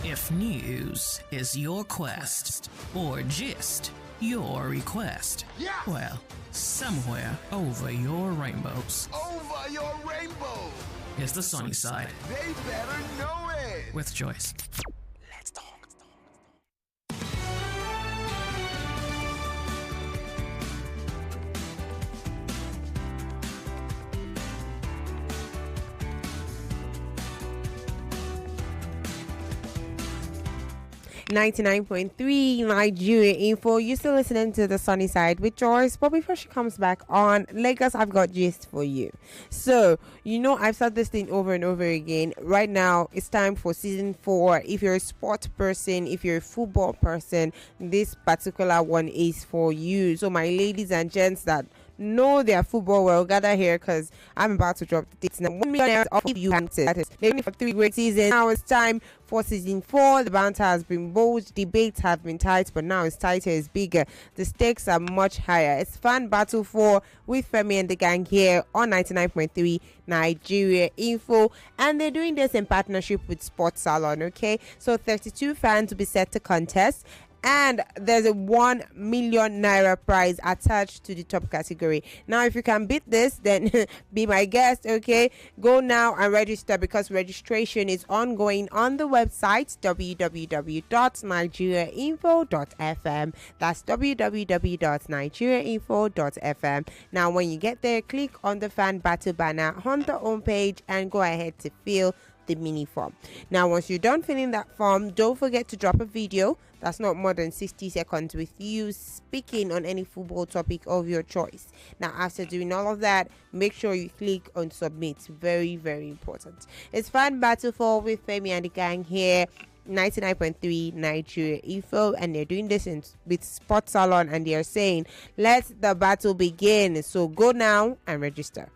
If news is your quest, or gist your request, well, somewhere over your rainbows. Over your rainbow. Is the sunny side. They better know it. With Joyce. Let's talk. 99.3 Nigeria Info. You're still listening to the Sunny Side with Joyce, but before she comes back on Lagos, I've got gist for you. So, I've said this thing over and over again. Right now, it's time for season 4. If you're a sport person, if you're a football person, this particular one is for you. So, my ladies and gents that know their football well, gather here because I'm about to drop the dates now. 1 million of you that is maybe for 3 great seasons. Now it's time for season 4. The banter has been bold, debates have been tight, but now it's tighter, it's bigger. The stakes are much higher. It's Fan Battle 4 with Femi and the gang here on 99.3 Nigeria Info, and they're doing this in partnership with Sports Salon. Okay, so 32 fans will be set to contest, and there's a 1 million naira prize attached to the top category. Now, if you can beat this, then be my guest, okay? Go now and register because registration is ongoing on the website www.nigeriainfo.fm. That's www.nigeriainfo.fm. Now, when you get there, click on the Fan Battle banner on the homepage and go ahead to fill the mini form. Now, once you're done filling that form, don't forget to drop a video that's not more than 60 seconds with you speaking on any football topic of your choice. Now, after doing all of that, make sure you click on submit. Very, very important. It's Fan Battle 4 with Femi and the gang here, 99.3 Nigeria Info, and they're doing this with Sports Salon, and they're saying let the battle begin. So go now and register.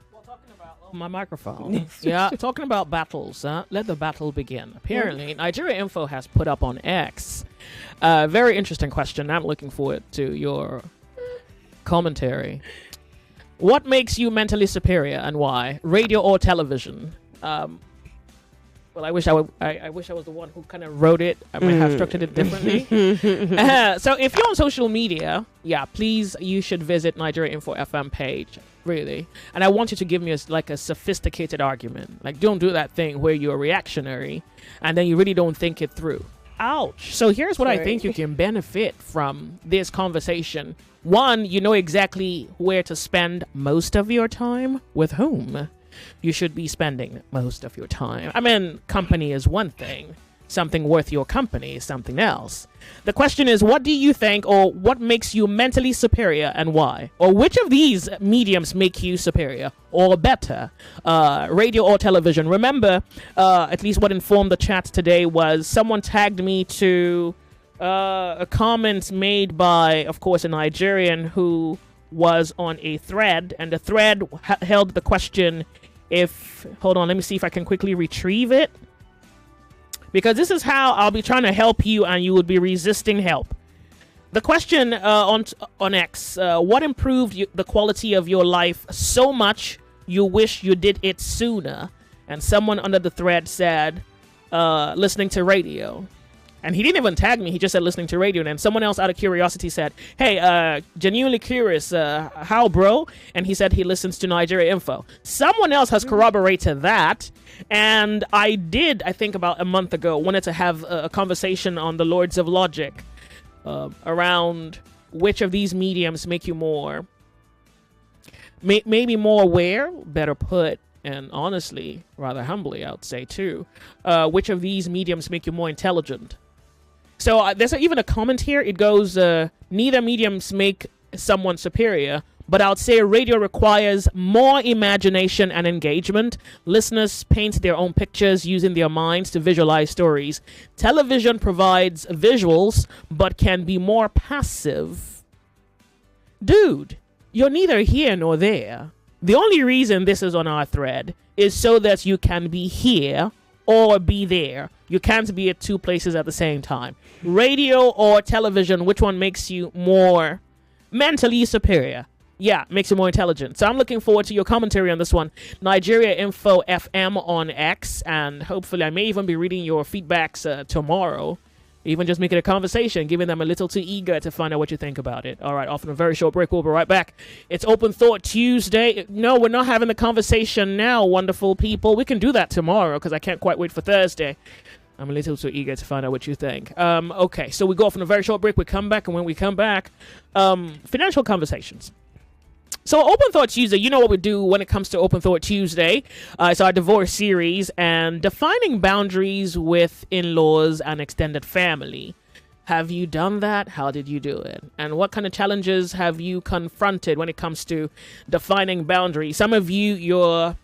My microphone. Yeah, talking about battles. Let the battle begin. Apparently, Nigeria Info has put up on X a very interesting question. I'm looking forward to your commentary. What makes you mentally superior and why? Radio or television? Well, I wish I was the one who kind of wrote it. I might have structured it differently. So if you're on social media, please, you should visit Nigeria Info FM page. Really. And I want you to give me a sophisticated argument. Like, don't do that thing where you're reactionary and then you really don't think it through. Ouch. So here's what I think you can benefit from this conversation. One, you know exactly where to spend most of your time, with whom you should be spending most of your time. I mean, company is one thing. Something worth your company is something else. The question is, what do you think, or what makes you mentally superior and why? Or which of these mediums make you superior or better? Radio or television? Remember, at least what informed the chat today was someone tagged me to a comment made by, of course, a Nigerian who was on a thread, and the thread held the question hold on, let me see if I can quickly retrieve it. Because this is how I'll be trying to help you and you would be resisting help. The question on X, what improved the quality of your life so much you wish you did it sooner? And someone under the thread said, listening to radio. And he didn't even tag me. He just said listening to radio. And then someone else out of curiosity said, hey, genuinely curious, how, bro? And he said he listens to Nigeria Info. Someone else has corroborated that. And I think about a month ago, wanted to have a conversation on the Lords of Logic around which of these mediums make you more, maybe more aware, better put, and honestly, rather humbly, I would say too, which of these mediums make you more intelligent. So there's even a comment here. It goes, neither mediums make someone superior, but I would say radio requires more imagination and engagement. Listeners paint their own pictures using their minds to visualize stories. Television provides visuals, but can be more passive. Dude, you're neither here nor there. The only reason this is on our thread is so that you can be here or be there. You can't be at two places at the same time. Radio or television, which one makes you more mentally superior? Yeah, makes you more intelligent. So I'm looking forward to your commentary on this one. Nigeria Info FM on X, and hopefully I may even be reading your feedbacks tomorrow. Even just make it a conversation, giving them a little too eager to find out what you think about it. All right, off on a very short break. We'll be right back. It's Open Thought Tuesday. No, we're not having the conversation now, wonderful people. We can do that tomorrow because I can't quite wait for Thursday. I'm a little too eager to find out what you think. Okay, so we go off on a very short break. We come back, and when we come back, financial conversations. So Open Thought Tuesday, you know what we do when it comes to Open Thought Tuesday. It's our divorce series and defining boundaries with in-laws and extended family. Have you done that? How did you do it? And what kind of challenges have you confronted when it comes to defining boundaries? Some of you, you're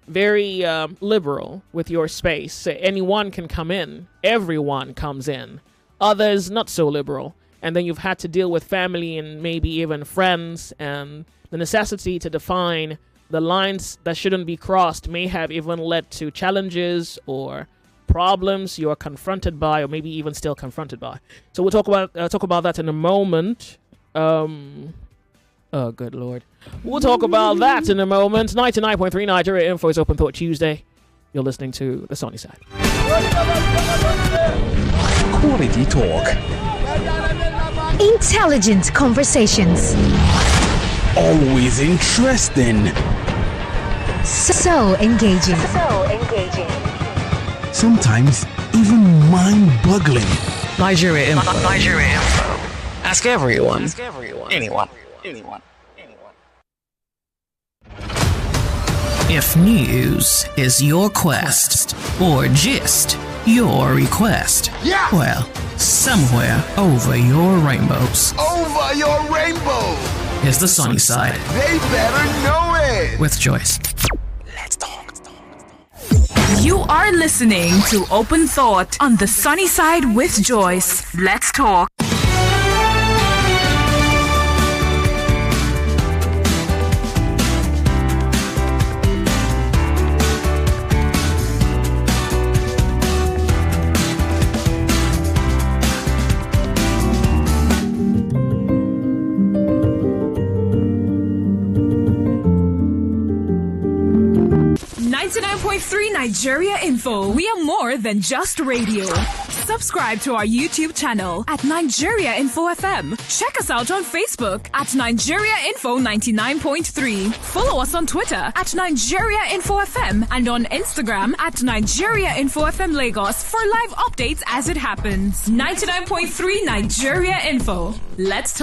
very liberal with your space. So anyone can come in. Everyone comes in. Others, not so liberal. And then you've had to deal with family and maybe even friends, and the necessity to define the lines that shouldn't be crossed may have even led to challenges or problems you are confronted by, or maybe even still confronted by. So we'll talk about that in a moment. Oh, good Lord. We'll talk about that in a moment. 99.3 Nigeria Info is Open Thought Tuesday. You're listening to The Sunny Side. Quality talk. Intelligent conversations. Always interesting. So engaging. Sometimes even mind-boggling. Nigeria Info. Ask everyone. Anyone. If news is your quest, or gist your request, well, somewhere over your rainbows. Over your rainbow! Is the sunny side. They better know it! With Joyce. Let's talk. You are listening to Open Thought on the Sunny Side with Joyce. Let's talk. Nigeria Info. We are more than just radio. Subscribe to our YouTube channel at Nigeria Info FM. Check us out on Facebook at Nigeria Info 99.3. Follow us on Twitter at Nigeria Info FM and on Instagram at Nigeria Info FM Lagos for live updates as it happens. 99.3 Nigeria Info. Let's talk.